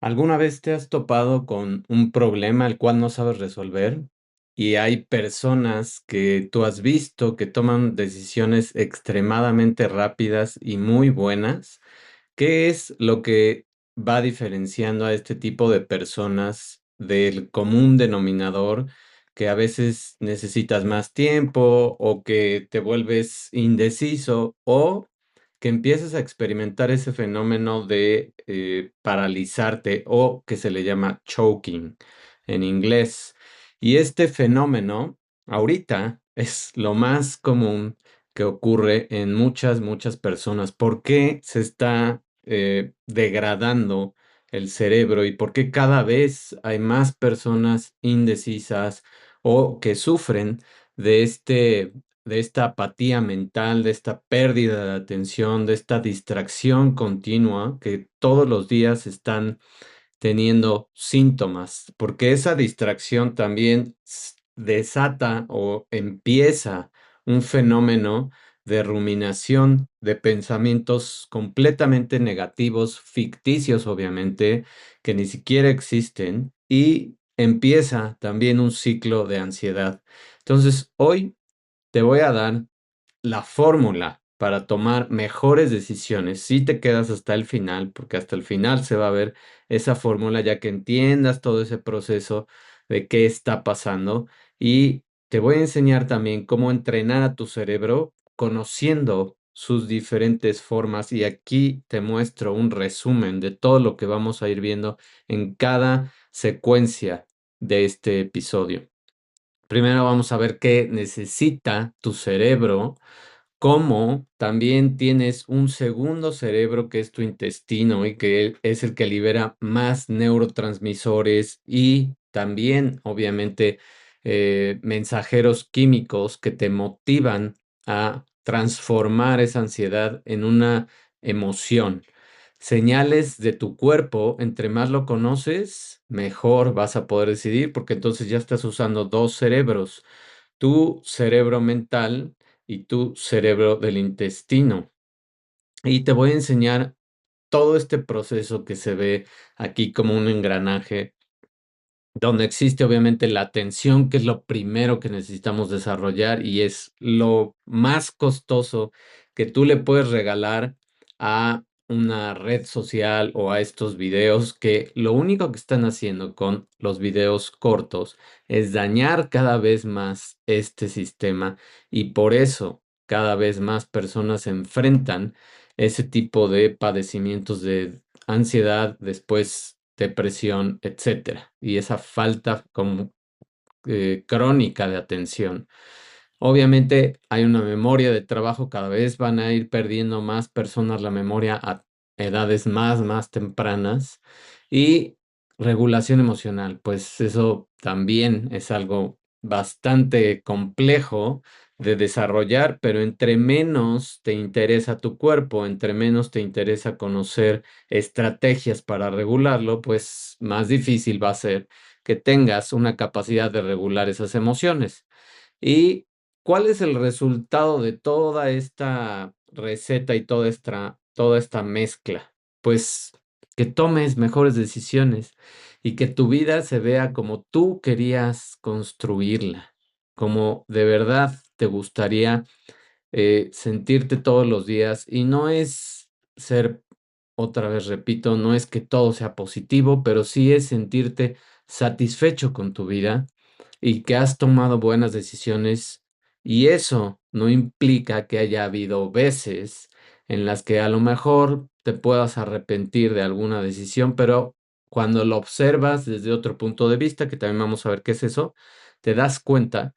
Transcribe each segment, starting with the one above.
¿Alguna vez te has topado con un problema el cual no sabes resolver? Y hay personas que tú has visto que toman decisiones extremadamente rápidas y muy buenas. ¿Qué es lo que va diferenciando a este tipo de personas del común denominador que a veces necesitas más tiempo o que te vuelves indeciso o que empiezas a experimentar ese fenómeno de paralizarte o que se le llama choking en inglés? Y este fenómeno ahorita es lo más común que ocurre en muchas personas. ¿Por qué se está degradando el cerebro y por qué cada vez hay más personas indecisas o que sufren de de esta apatía mental, de esta pérdida de atención, de esta distracción continua que todos los días están teniendo síntomas? Porque esa distracción también desata o empieza un fenómeno de ruminación de pensamientos completamente negativos, ficticios obviamente, que ni siquiera existen, y empieza también un ciclo de ansiedad. Entonces, hoy te voy a dar la fórmula para tomar mejores decisiones. Si te quedas hasta el final, porque hasta el final se va a ver esa fórmula, ya que entiendas todo ese proceso de qué está pasando. Y te voy a enseñar también cómo entrenar a tu cerebro conociendo sus diferentes formas. Y aquí te muestro un resumen de todo lo que vamos a ir viendo en cada secuencia de este episodio. Primero vamos a ver qué necesita tu cerebro, cómo también tienes un segundo cerebro que es tu intestino y que es el que libera más neurotransmisores y también, obviamente, mensajeros químicos que te motivan a transformar esa ansiedad en una emoción. Señales de tu cuerpo, entre más lo conoces, mejor vas a poder decidir, porque entonces ya estás usando dos cerebros, tu cerebro mental y tu cerebro del intestino. Y te voy a enseñar todo este proceso que se ve aquí como un engranaje, donde existe obviamente la atención, que es lo primero que necesitamos desarrollar y es lo más costoso que tú le puedes regalar a una red social o a estos videos, que lo único que están haciendo con los videos cortos es dañar cada vez más este sistema, y por eso cada vez más personas se enfrentan ese tipo de padecimientos de ansiedad, después depresión, etcétera, y esa falta como crónica de atención. Obviamente hay una memoria de trabajo, cada vez van a ir perdiendo más personas la memoria a edades más tempranas, y regulación emocional, pues eso también es algo bastante complejo de desarrollar, pero entre menos te interesa tu cuerpo, entre menos te interesa conocer estrategias para regularlo, pues más difícil va a ser que tengas una capacidad de regular esas emociones. ¿Y cuál es el resultado de toda esta receta y toda esta mezcla? Pues que tomes mejores decisiones y que tu vida se vea como tú querías construirla, como de verdad te gustaría sentirte todos los días. Y no es ser, otra vez repito, no es que todo sea positivo, pero sí es sentirte satisfecho con tu vida y que has tomado buenas decisiones. Y eso no implica que haya habido veces en las que a lo mejor te puedas arrepentir de alguna decisión, pero cuando lo observas desde otro punto de vista, que también vamos a ver qué es eso, te das cuenta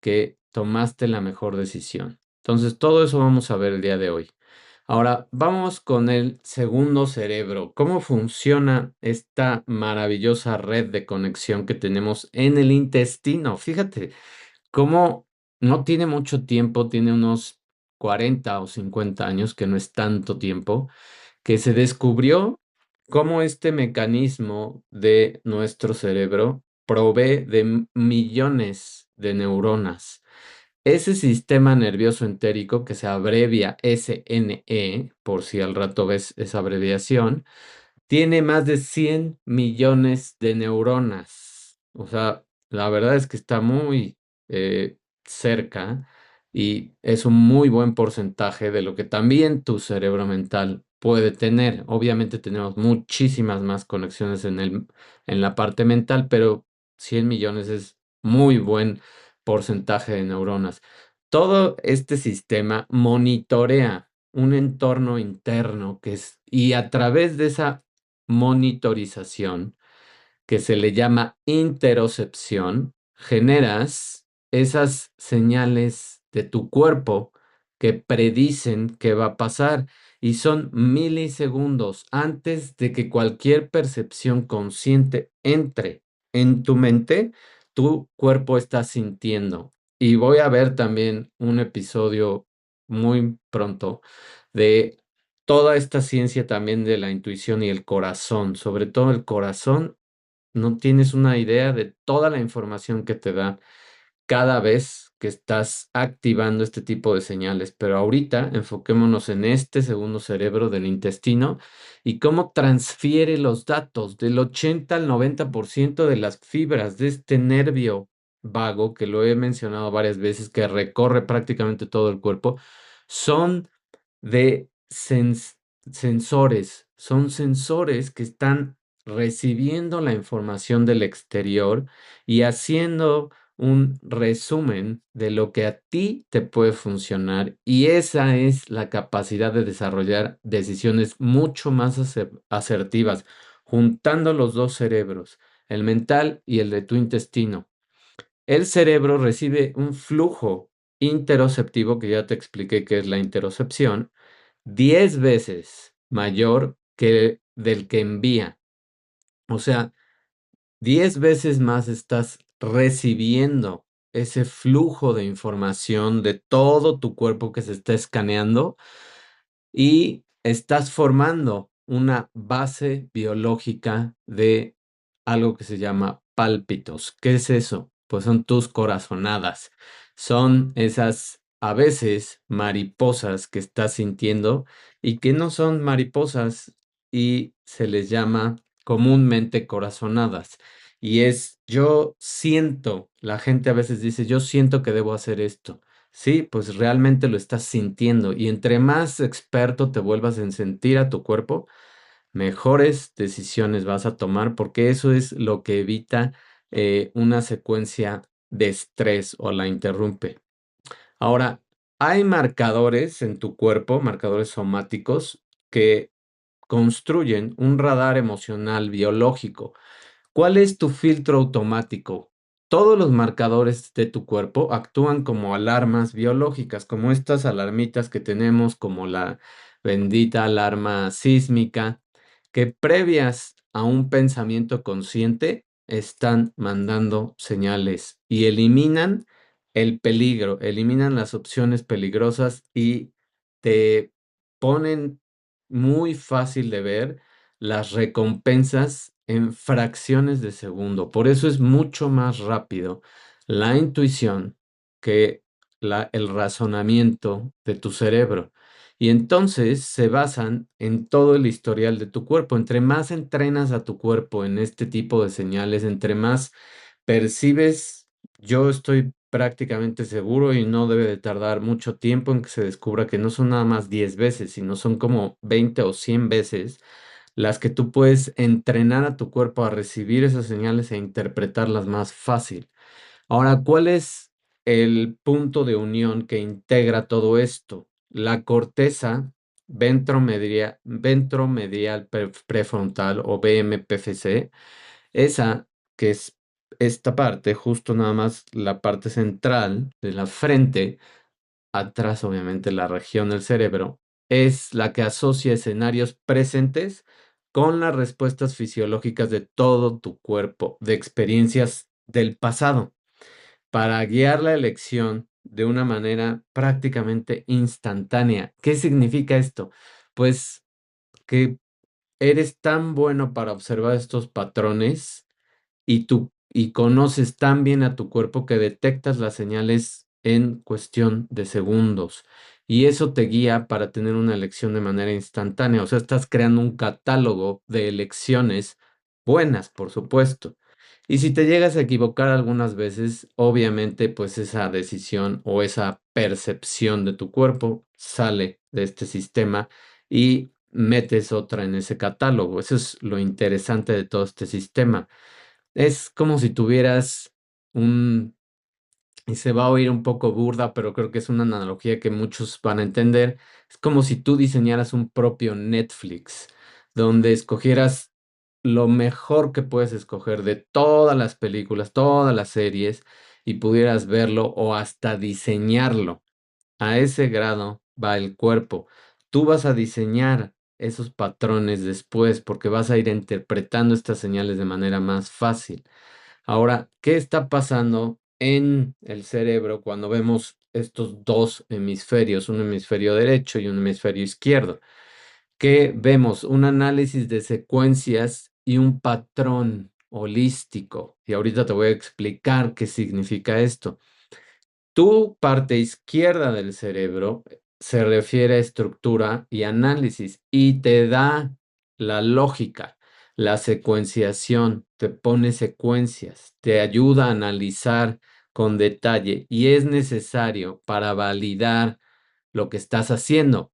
que tomaste la mejor decisión. Entonces, todo eso vamos a ver el día de hoy. Ahora, vamos con el segundo cerebro. ¿Cómo funciona esta maravillosa red de conexión que tenemos en el intestino? Fíjate cómo no tiene mucho tiempo, tiene unos 40 o 50 años, que no es tanto tiempo, que se descubrió cómo este mecanismo de nuestro cerebro provee de millones de neuronas. Ese sistema nervioso entérico, que se abrevia SNE, por si al rato ves esa abreviación, tiene más de 100 millones de neuronas. O sea, la verdad es que está muy cerca y es un muy buen porcentaje de lo que también tu cerebro mental puede tener. Obviamente tenemos muchísimas más conexiones en la parte mental, pero 100 millones es muy buen porcentaje de neuronas. Todo este sistema monitorea un entorno interno y a través de esa monitorización, que se le llama interocepción, generas esas señales de tu cuerpo que predicen qué va a pasar y son milisegundos antes de que cualquier percepción consciente entre en tu mente, tu cuerpo está sintiendo. Y voy a ver también un episodio muy pronto de toda esta ciencia también de la intuición y el corazón, sobre todo el corazón. No tienes una idea de toda la información que te da cada vez que estás activando este tipo de señales. Pero ahorita enfoquémonos en este segundo cerebro del intestino y cómo transfiere los datos del 80 al 90% de las fibras de este nervio vago, que lo he mencionado varias veces, que recorre prácticamente todo el cuerpo, son de sensores. Son sensores que están recibiendo la información del exterior y haciendo un resumen de lo que a ti te puede funcionar, y esa es la capacidad de desarrollar decisiones mucho más asertivas, juntando los dos cerebros, el mental y el de tu intestino. El cerebro recibe un flujo interoceptivo, que ya te expliqué qué es la interocepción, 10 veces mayor que del que envía. O sea, 10 veces más estás recibiendo ese flujo de información de todo tu cuerpo que se está escaneando y estás formando una base biológica de algo que se llama pálpitos. ¿Qué es eso? Pues son tus corazonadas. Son esas a veces mariposas que estás sintiendo y que no son mariposas y se les llama comúnmente corazonadas. Y es, yo siento, la gente a veces dice, yo siento que debo hacer esto. Sí, pues realmente lo estás sintiendo y entre más experto te vuelvas en sentir a tu cuerpo, mejores decisiones vas a tomar porque eso es lo que evita una secuencia de estrés o la interrumpe. Ahora, hay marcadores en tu cuerpo, marcadores somáticos, que construyen un radar emocional biológico. ¿Cuál es tu filtro automático? Todos los marcadores de tu cuerpo actúan como alarmas biológicas, como estas alarmitas que tenemos, como la bendita alarma sísmica, que previas a un pensamiento consciente están mandando señales y eliminan el peligro, eliminan las opciones peligrosas y te ponen muy fácil de ver las recompensas en fracciones de segundo. Por eso es mucho más rápido la intuición que el razonamiento de tu cerebro. Y entonces se basan en todo el historial de tu cuerpo. Entre más entrenas a tu cuerpo en este tipo de señales, entre más percibes, yo estoy prácticamente seguro y no debe de tardar mucho tiempo en que se descubra que no son nada más 10 veces, sino son como 20 o 100 veces las que tú puedes entrenar a tu cuerpo a recibir esas señales e interpretarlas más fácil. Ahora, ¿cuál es el punto de unión que integra todo esto? La corteza ventromedial prefrontal o BMPFC, esa que es esta parte, justo nada más la parte central de la frente, atrás obviamente la región del cerebro, es la que asocia escenarios presentes con las respuestas fisiológicas de todo tu cuerpo, de experiencias del pasado, para guiar la elección de una manera prácticamente instantánea. ¿Qué significa esto? Pues que eres tan bueno para observar estos patrones y conoces tan bien a tu cuerpo que detectas las señales en cuestión de segundos. Y eso te guía para tener una elección de manera instantánea. O sea, estás creando un catálogo de elecciones buenas, por supuesto. Y si te llegas a equivocar algunas veces, obviamente, pues esa decisión o esa percepción de tu cuerpo sale de este sistema y metes otra en ese catálogo. Eso es lo interesante de todo este sistema. Es como si tuvieras un, y se va a oír un poco burda, pero creo que es una analogía que muchos van a entender. Es como si tú diseñaras un propio Netflix, donde escogieras lo mejor que puedes escoger de todas las películas, todas las series, y pudieras verlo o hasta diseñarlo. A ese grado va el cuerpo. Tú vas a diseñar esos patrones después porque vas a ir interpretando estas señales de manera más fácil. Ahora, ¿qué está pasando en el cerebro cuando vemos estos dos hemisferios, un hemisferio derecho y un hemisferio izquierdo? Que vemos un análisis de secuencias y un patrón holístico. Y ahorita te voy a explicar qué significa esto. Tu parte izquierda del cerebro se refiere a estructura y análisis y te da la lógica, la secuenciación, te pone secuencias, te ayuda a analizar con detalle y es necesario para validar lo que estás haciendo,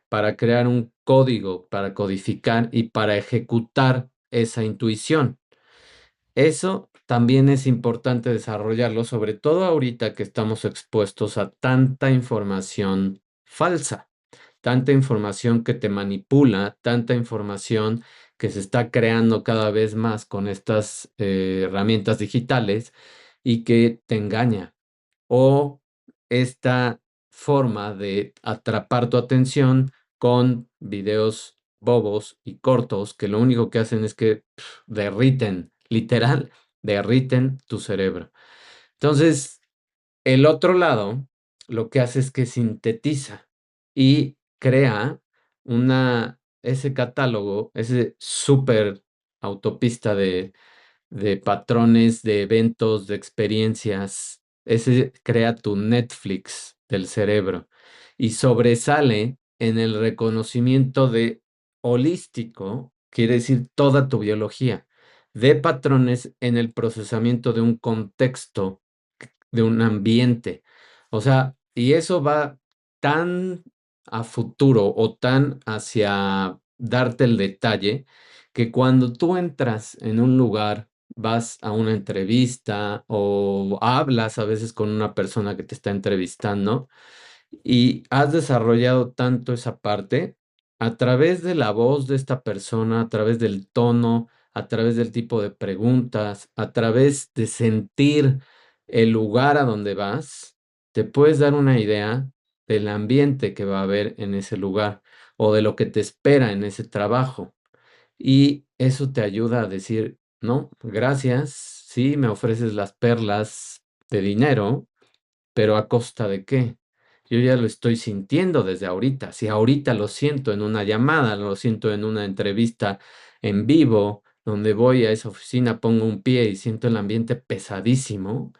para crear un código, para codificar y para ejecutar esa intuición. Eso también es importante desarrollarlo, sobre todo ahorita que estamos expuestos a tanta información falsa, tanta información que te manipula, tanta información que se está creando cada vez más con estas herramientas digitales y que te engaña. O esta forma de atrapar tu atención con videos bobos y cortos que lo único que hacen es que derriten, literal, derriten tu cerebro. Entonces, el otro lado lo que hace es que sintetiza y crea ese catálogo, ese súper autopista de patrones, de eventos, de experiencias. Ese crea tu Netflix del cerebro y sobresale en el reconocimiento de holístico, quiere decir toda tu biología, de patrones en el procesamiento de un contexto, de un ambiente. O sea, y eso va tan a futuro o tan hacia darte el detalle que cuando tú entras en un lugar, vas a una entrevista o hablas a veces con una persona que te está entrevistando y has desarrollado tanto esa parte a través de la voz de esta persona, a través del tono, a través del tipo de preguntas, a través de sentir el lugar a donde vas, te puedes dar una idea del ambiente que va a haber en ese lugar o de lo que te espera en ese trabajo. Y eso te ayuda a decir, no, gracias, sí, me ofreces las perlas de dinero, pero ¿a costa de qué? Yo ya lo estoy sintiendo desde ahorita. Si ahorita lo siento en una llamada, lo siento en una entrevista en vivo, donde voy a esa oficina, pongo un pie y siento el ambiente pesadísimo,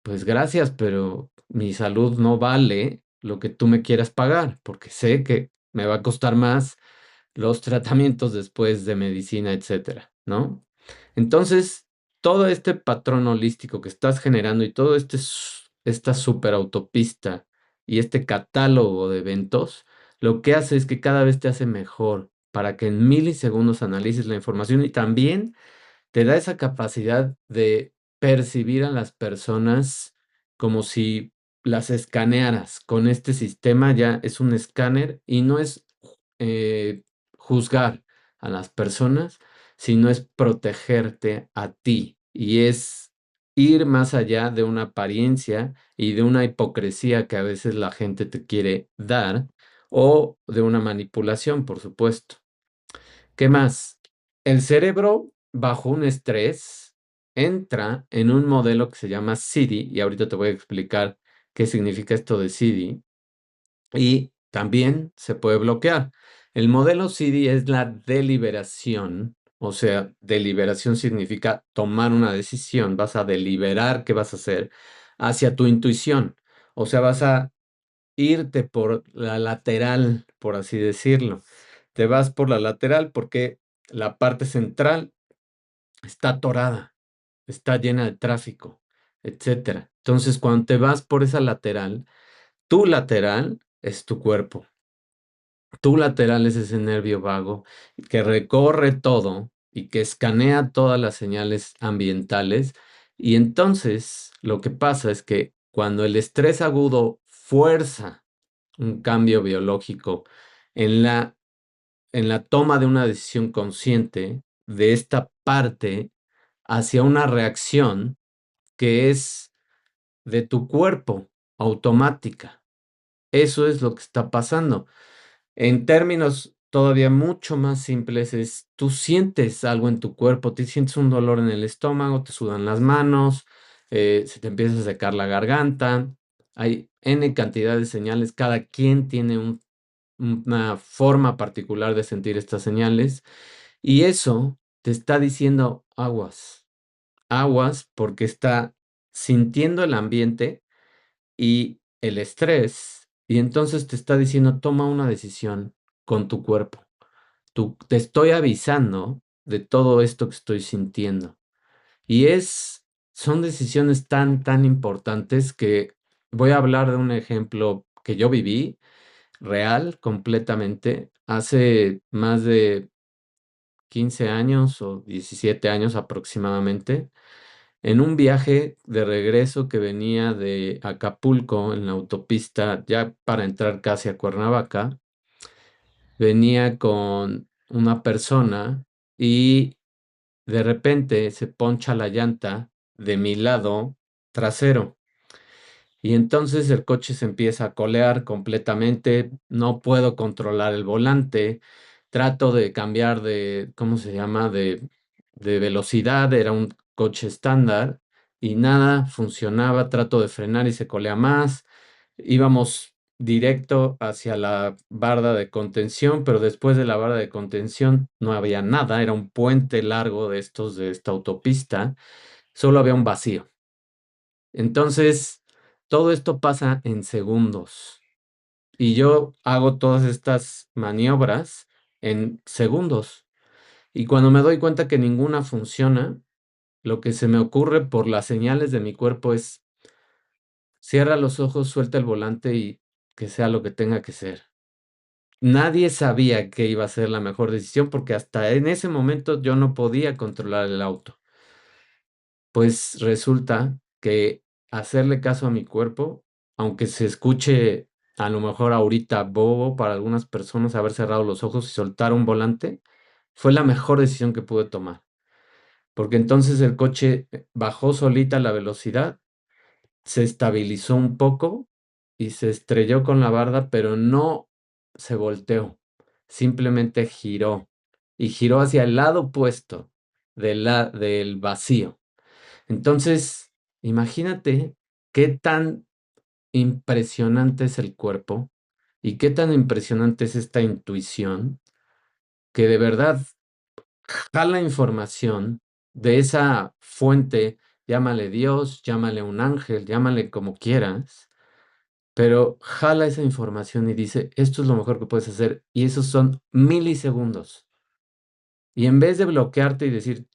pues gracias, pero mi salud no vale lo que tú me quieras pagar, porque sé que me va a costar más los tratamientos después de medicina, etcétera, ¿no? Entonces, todo este patrón holístico que estás generando y todo esta superautopista y este catálogo de eventos, lo que hace es que cada vez te hace mejor para que en milisegundos analices la información y también te da esa capacidad de percibir a las personas como si las escanearas. Con este sistema ya es un escáner y no es eh, juzgar a las personas, sino es protegerte a ti y es ir más allá de una apariencia y de una hipocresía que a veces la gente te quiere dar o de una manipulación, por supuesto. ¿Qué más? El cerebro, bajo un estrés, entra en un modelo que se llama CIDI, y ahorita te voy a explicar qué significa esto de CIDI, y también se puede bloquear. El modelo CIDI es la deliberación, o sea, deliberación significa tomar una decisión, vas a deliberar qué vas a hacer hacia tu intuición. O sea, vas a irte por la lateral, por así decirlo. Te vas por la lateral porque la parte central está atorada, está llena de tráfico, etcétera. Entonces, cuando te vas por esa lateral, tu lateral es tu cuerpo. Tu lateral es ese nervio vago que recorre todo y que escanea todas las señales ambientales. Y entonces lo que pasa es que cuando el estrés agudo fuerza un cambio biológico en la toma de una decisión consciente de esta parte hacia una reacción que es de tu cuerpo automática. Eso es lo que está pasando. En términos todavía mucho más simples, es tú sientes algo en tu cuerpo, te sientes un dolor en el estómago, te sudan las manos, se te empieza a secar la garganta. Hay N cantidad de señales, cada quien tiene una forma particular de sentir estas señales y eso te está diciendo aguas, aguas porque está sintiendo el ambiente y el estrés, y entonces te está diciendo, toma una decisión con tu cuerpo. Te estoy avisando de todo esto que estoy sintiendo. Y son decisiones tan importantes que voy a hablar de un ejemplo que yo viví, real, completamente, hace más de 15 años o 17 años aproximadamente en un viaje de regreso que venía de Acapulco en la autopista, ya para entrar casi a Cuernavaca, venía con una persona y de repente se poncha la llanta de mi lado trasero. Y entonces el coche se empieza a colear completamente, no puedo controlar el volante, trato de cambiar de, ¿cómo se llama? De velocidad, era un coche estándar y nada funcionaba, trato de frenar y se colea más, íbamos directo hacia la barda de contención, pero después de la barda de contención no había nada, era un puente largo de estos de esta autopista, solo había un vacío. Entonces, todo esto pasa en segundos y yo hago todas estas maniobras en segundos. Y cuando me doy cuenta que ninguna funciona, lo que se me ocurre por las señales de mi cuerpo es cierra los ojos, suelta el volante y que sea lo que tenga que ser. Nadie sabía que iba a ser la mejor decisión porque hasta en ese momento yo no podía controlar el auto. Pues resulta que hacerle caso a mi cuerpo, aunque se escuche a lo mejor ahorita bobo para algunas personas haber cerrado los ojos y soltar un volante, fue la mejor decisión que pude tomar. Porque entonces el coche bajó solita la velocidad, se estabilizó un poco y se estrelló con la barda, pero no se volteó, simplemente giró y giró hacia el lado opuesto del vacío. Entonces, imagínate qué tan impresionante es el cuerpo y qué tan impresionante es esta intuición que de verdad jala información de esa fuente, llámale Dios, llámale un ángel, llámale como quieras, pero jala esa información y dice, esto es lo mejor que puedes hacer y esos son milisegundos. Y en vez de bloquearte y decir,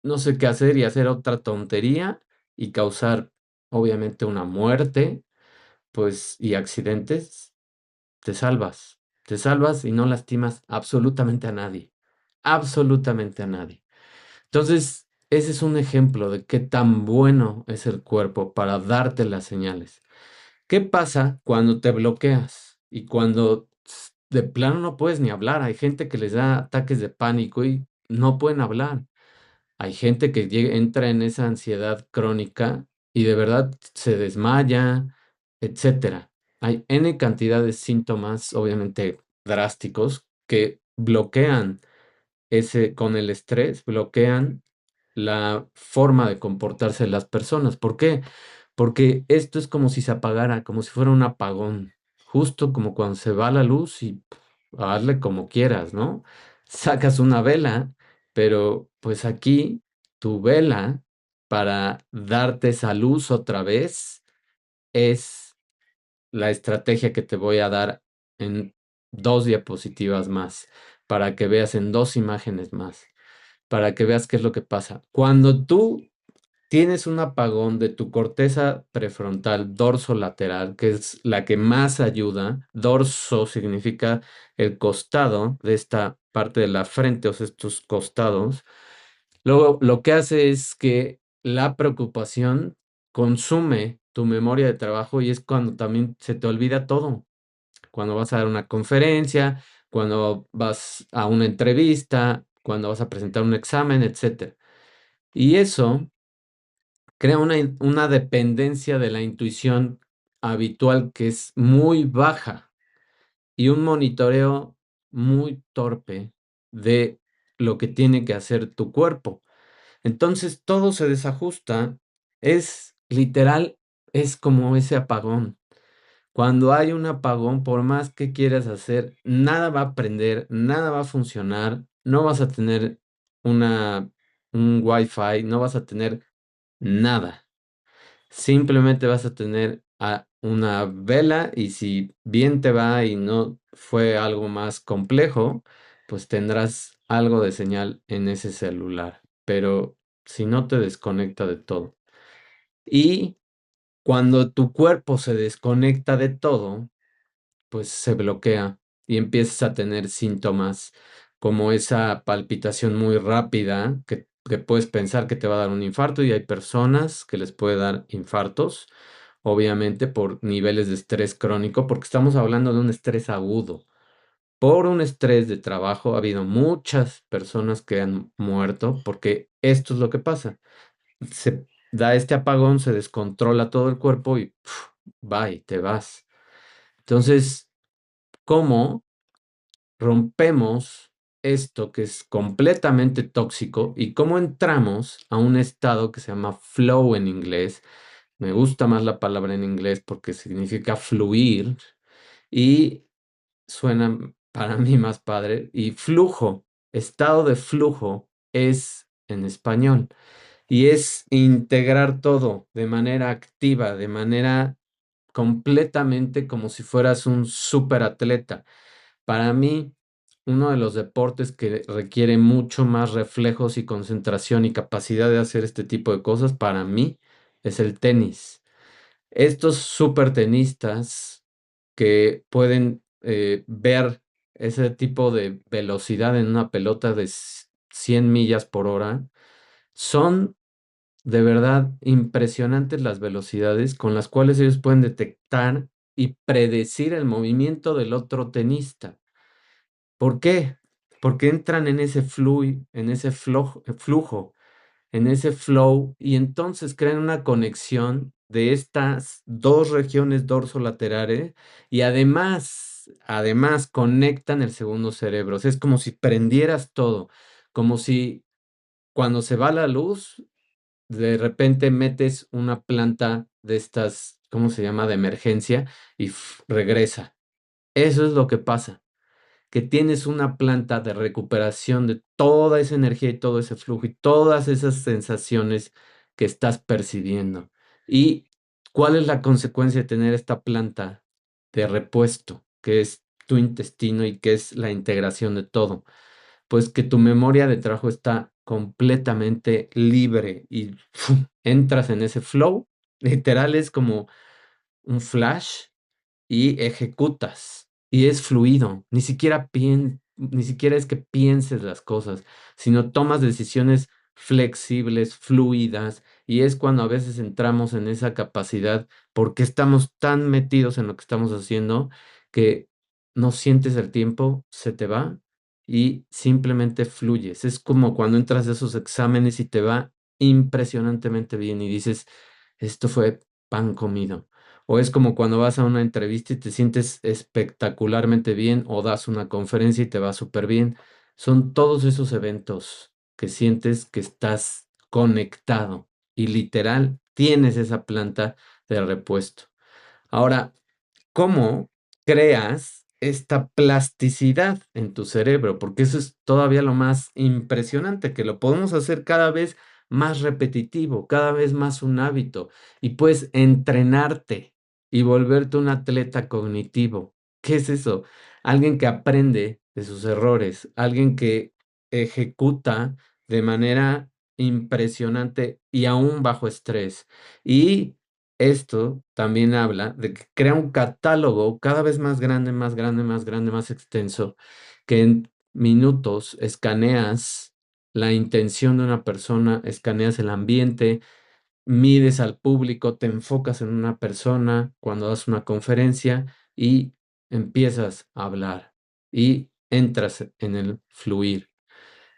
no sé qué hacer y hacer otra tontería y causar obviamente una muerte, pues y accidentes, te salvas y no lastimas absolutamente a nadie, absolutamente a nadie. Entonces, ese es un ejemplo de qué tan bueno es el cuerpo para darte las señales. ¿Qué pasa cuando te bloqueas y cuando de plano no puedes ni hablar? Hay gente que les da ataques de pánico y no pueden hablar. Hay gente que entra en esa ansiedad crónica y de verdad se desmaya, etcétera. Hay N cantidad de síntomas, obviamente drásticos, que bloquean con el estrés, bloquean la forma de comportarse de las personas. ¿Por qué? Porque esto es como si se apagara, como si fuera un apagón, justo como cuando se va la luz y hazle como quieras, ¿no? Sacas una vela, pero pues aquí tu vela para darte esa luz otra vez es la estrategia que te voy a dar en 2 diapositivas más, para que veas en 2 imágenes más, para que veas qué es lo que pasa. Cuando tú tienes un apagón de tu corteza prefrontal dorso-lateral, que es la que más ayuda. Dorso significa el costado de esta parte de la frente, o sea, estos costados. Luego, lo que hace es que la preocupación consume tu memoria de trabajo y es cuando también se te olvida todo. Cuando vas a dar una conferencia, cuando vas a una entrevista, cuando vas a presentar un examen, etcétera. Y eso crea una dependencia de la intuición habitual que es muy baja y un monitoreo muy torpe de lo que tiene que hacer tu cuerpo. Entonces todo se desajusta, es literal, es como ese apagón. Cuando hay un apagón, por más que quieras hacer, nada va a prender, nada va a funcionar, no vas a tener un Wi-Fi, no vas a tener nada. Simplemente vas a tener una vela y si bien te va y no fue algo más complejo, pues tendrás algo de señal en ese celular. Pero si no te desconecta de todo. Y cuando tu cuerpo se desconecta de todo, pues se bloquea y empiezas a tener síntomas como esa palpitación muy rápida que puedes pensar que te va a dar un infarto y hay personas que les puede dar infartos, obviamente por niveles de estrés crónico, porque estamos hablando de un estrés agudo. Por un estrés de trabajo ha habido muchas personas que han muerto porque esto es lo que pasa. Se da este apagón, se descontrola todo el cuerpo y bye, te vas. Entonces, ¿cómo rompemos esto que es completamente tóxico y cómo entramos a un estado que se llama flow en inglés? Me gusta más la palabra en inglés porque significa fluir y suena para mí más padre. Y flujo, estado de flujo es en español y es integrar todo de manera activa, de manera completamente como si fueras un superatleta. Para mí, uno de los deportes que requiere mucho más reflejos y concentración y capacidad de hacer este tipo de cosas, para mí, es el tenis. Estos super tenistas que pueden ver ese tipo de velocidad en una pelota de 100 millas por hora, son de verdad impresionantes las velocidades con las cuales ellos pueden detectar y predecir el movimiento del otro tenista. ¿Por qué? Porque entran en ese en ese flujo, en ese flow, y entonces crean una conexión de estas dos regiones dorsolaterales y además conectan el segundo cerebro. O sea, es como si prendieras todo, como si cuando se va la luz, de repente metes una planta de estas, ¿cómo se llama?, de emergencia y regresa. Eso es lo que pasa, que tienes una planta de recuperación de toda esa energía y todo ese flujo y todas esas sensaciones que estás percibiendo. ¿Y cuál es la consecuencia de tener esta planta de repuesto, que es tu intestino y que es la integración de todo? Pues que tu memoria de trabajo está completamente libre y ¡fum! Entras en ese flow. Literal es como un flash y ejecutas. Y es fluido. Ni siquiera es que pienses las cosas, sino tomas decisiones flexibles, fluidas. Y es cuando a veces entramos en esa capacidad porque estamos tan metidos en lo que estamos haciendo que no sientes el tiempo, se te va y simplemente fluyes. Es como cuando entras a esos exámenes y te va impresionantemente bien y dices, esto fue pan comido. O es como cuando vas a una entrevista y te sientes espectacularmente bien o das una conferencia y te va súper bien. Son todos esos eventos que sientes que estás conectado y literal tienes esa planta de repuesto. Ahora, ¿cómo creas esta plasticidad en tu cerebro? Porque eso es todavía lo más impresionante, que lo podemos hacer cada vez más repetitivo, cada vez más un hábito y puedes entrenarte. y volverte un atleta cognitivo. ¿Qué es eso? Alguien que aprende de sus errores, alguien que ejecuta de manera impresionante y aún bajo estrés. Y esto también habla de que crea un catálogo cada vez más grande, más grande, más grande, más extenso, que en minutos escaneas la intención de una persona, escaneas el ambiente, mides al público, te enfocas en una persona cuando das una conferencia y empiezas a hablar y entras en el fluir.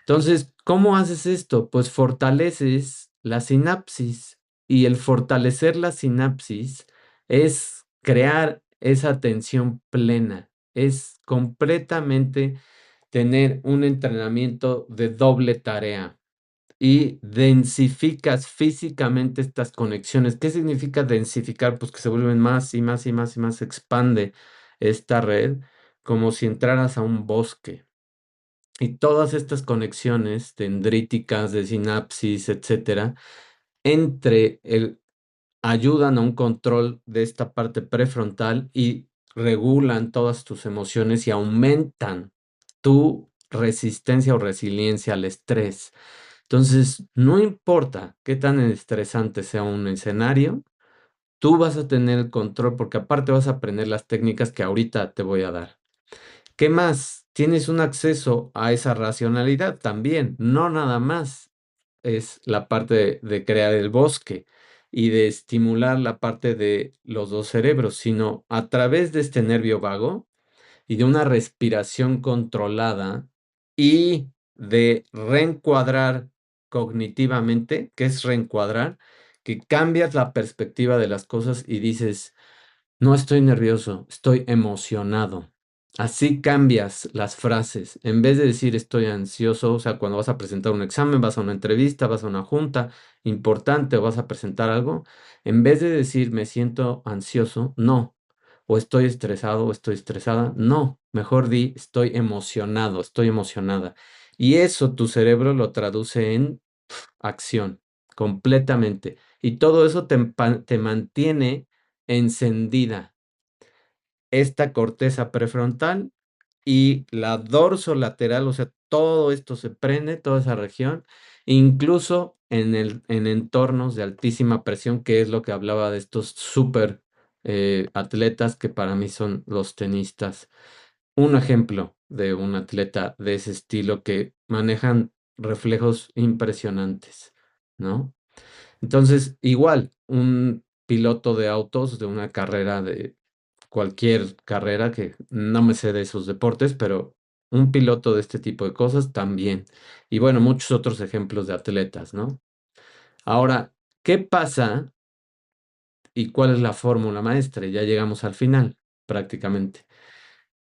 Entonces, ¿cómo haces esto? Pues fortaleces la sinapsis y el fortalecer la sinapsis es crear esa atención plena, es completamente tener un entrenamiento de doble tarea y densificas físicamente estas conexiones. ¿Qué significa densificar? Pues que se vuelven más y más y más y más, se expande esta red como si entraras a un bosque. Y todas estas conexiones dendríticas, de sinapsis, etcétera, entre el ayudan a un control de esta parte prefrontal y regulan todas tus emociones y aumentan tu resistencia o resiliencia al estrés. Entonces, no importa qué tan estresante sea un escenario, tú vas a tener el control porque aparte vas a aprender las técnicas que ahorita te voy a dar. ¿Qué más? Tienes un acceso a esa racionalidad también, no nada más es la parte de crear el bosque y de estimular la parte de los dos cerebros, sino a través de este nervio vago y de una respiración controlada y de reencuadrar cognitivamente, que es reencuadrar, que cambias la perspectiva de las cosas y dices, no estoy nervioso, estoy emocionado. Así cambias las frases. En vez de decir estoy ansioso, o sea, cuando vas a presentar un examen, vas a una entrevista, vas a una junta importante o vas a presentar algo, en vez de decir me siento ansioso, no. O estoy estresado o estoy estresada, no. Mejor di estoy emocionado, estoy emocionada. Y eso tu cerebro lo traduce en acción, completamente. Y todo eso te mantiene encendida esta corteza prefrontal y la dorsolateral, o sea, todo esto se prende, toda esa región, incluso en entornos de altísima presión, que es lo que hablaba de estos súper atletas que para mí son los tenistas. Un ejemplo de un atleta de ese estilo que manejan reflejos impresionantes, ¿no? Entonces, igual, un piloto de autos de una carrera de cualquier carrera, que no me sé de esos deportes, pero un piloto de este tipo de cosas también. Y bueno, muchos otros ejemplos de atletas, ¿no? Ahora, ¿qué pasa y cuál es la fórmula maestra? Ya llegamos al final, prácticamente.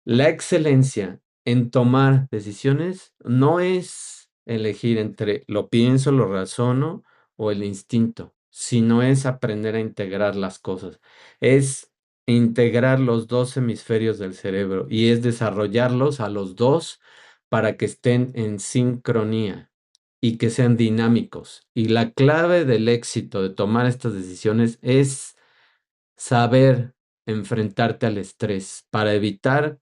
La excelencia en tomar decisiones no es elegir entre lo pienso, lo razono o el instinto, sino es aprender a integrar las cosas. Es integrar los dos hemisferios del cerebro y es desarrollarlos a los dos para que estén en sincronía y que sean dinámicos. Y la clave del éxito de tomar estas decisiones es saber enfrentarte al estrés para evitar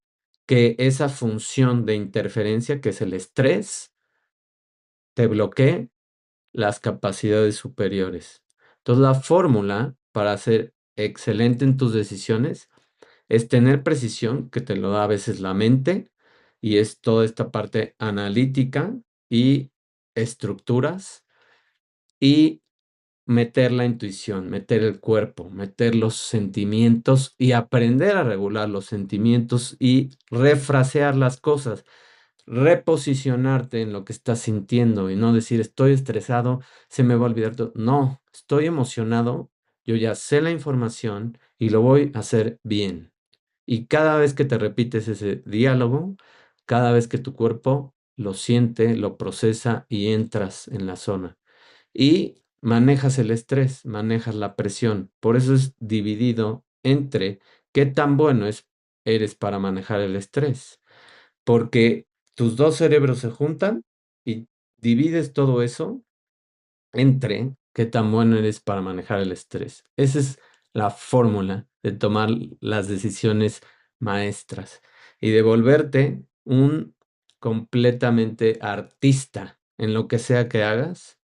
que esa función de interferencia, que es el estrés, te bloquee las capacidades superiores. Entonces, la fórmula para ser excelente en tus decisiones es tener precisión, que te lo da a veces la mente, y es toda esta parte analítica y estructuras, y meter la intuición, meter el cuerpo, meter los sentimientos y aprender a regular los sentimientos y refrasear las cosas, reposicionarte en lo que estás sintiendo y no decir estoy estresado, se me va a olvidar todo. No, estoy emocionado, yo ya sé la información y lo voy a hacer bien. Y cada vez que te repites ese diálogo, cada vez que tu cuerpo lo siente, lo procesa y entras en la zona y manejas el estrés, manejas la presión. Por eso es dividido entre qué tan bueno eres para manejar el estrés, porque tus dos cerebros se juntan y divides todo eso entre qué tan bueno eres para manejar el estrés. Esa es la fórmula de tomar las decisiones maestras y de volverte un completamente artista en lo que sea que hagas,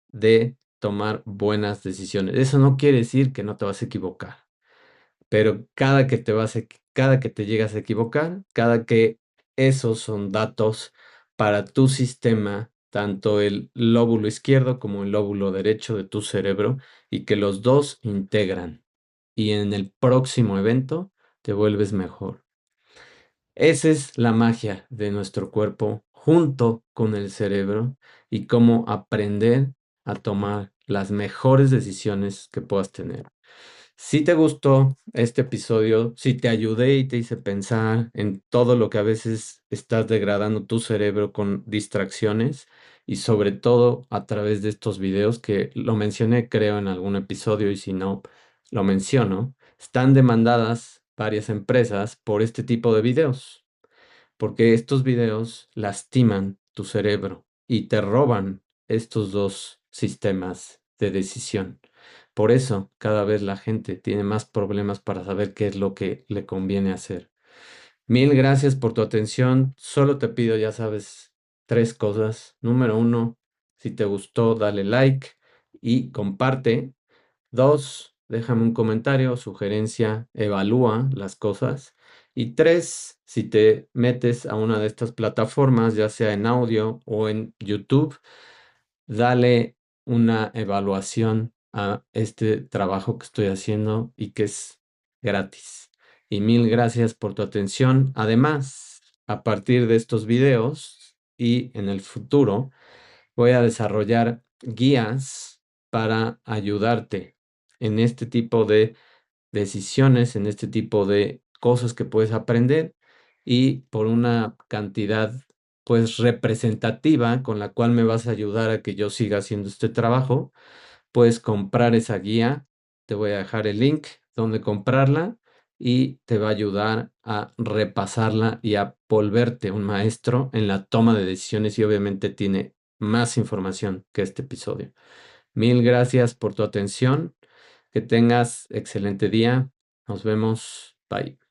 de tomar buenas decisiones. Eso no quiere decir que no te vas a equivocar, pero cada que te llegas a equivocar, cada que esos son datos para tu sistema, tanto el lóbulo izquierdo como el lóbulo derecho de tu cerebro, y que los dos integran, y en el próximo evento te vuelves mejor. Esa es la magia de nuestro cuerpo junto con el cerebro y cómo aprender a tomar las mejores decisiones que puedas tener. Si te gustó este episodio, si te ayudé y te hice pensar en todo lo que a veces estás degradando tu cerebro con distracciones y sobre todo a través de estos videos que lo mencioné creo en algún episodio y si no, lo menciono, están demandadas varias empresas por este tipo de videos porque estos videos lastiman tu cerebro y te roban estos dos sistemas de decisión. Por eso cada vez la gente tiene más problemas para saber qué es lo que le conviene hacer. Mil gracias por tu atención. Solo te pido, ya sabes, tres cosas. Número uno, si te gustó, dale like y comparte. Dos, déjame un comentario, sugerencia, evalúa las cosas. Y tres, si te metes a una de estas plataformas, ya sea en audio o en YouTube, dale una evaluación a este trabajo que estoy haciendo y que es gratis. Y mil gracias por tu atención. Además, a partir de estos videos y en el futuro, voy a desarrollar guías para ayudarte en este tipo de decisiones, en este tipo de cosas que puedes aprender y por una cantidad pues representativa con la cual me vas a ayudar a que yo siga haciendo este trabajo, puedes comprar esa guía. Te voy a dejar el link donde comprarla y te va a ayudar a repasarla y a volverte un maestro en la toma de decisiones y obviamente tiene más información que este episodio. Mil gracias por tu atención. Que tengas excelente día. Nos vemos. Bye.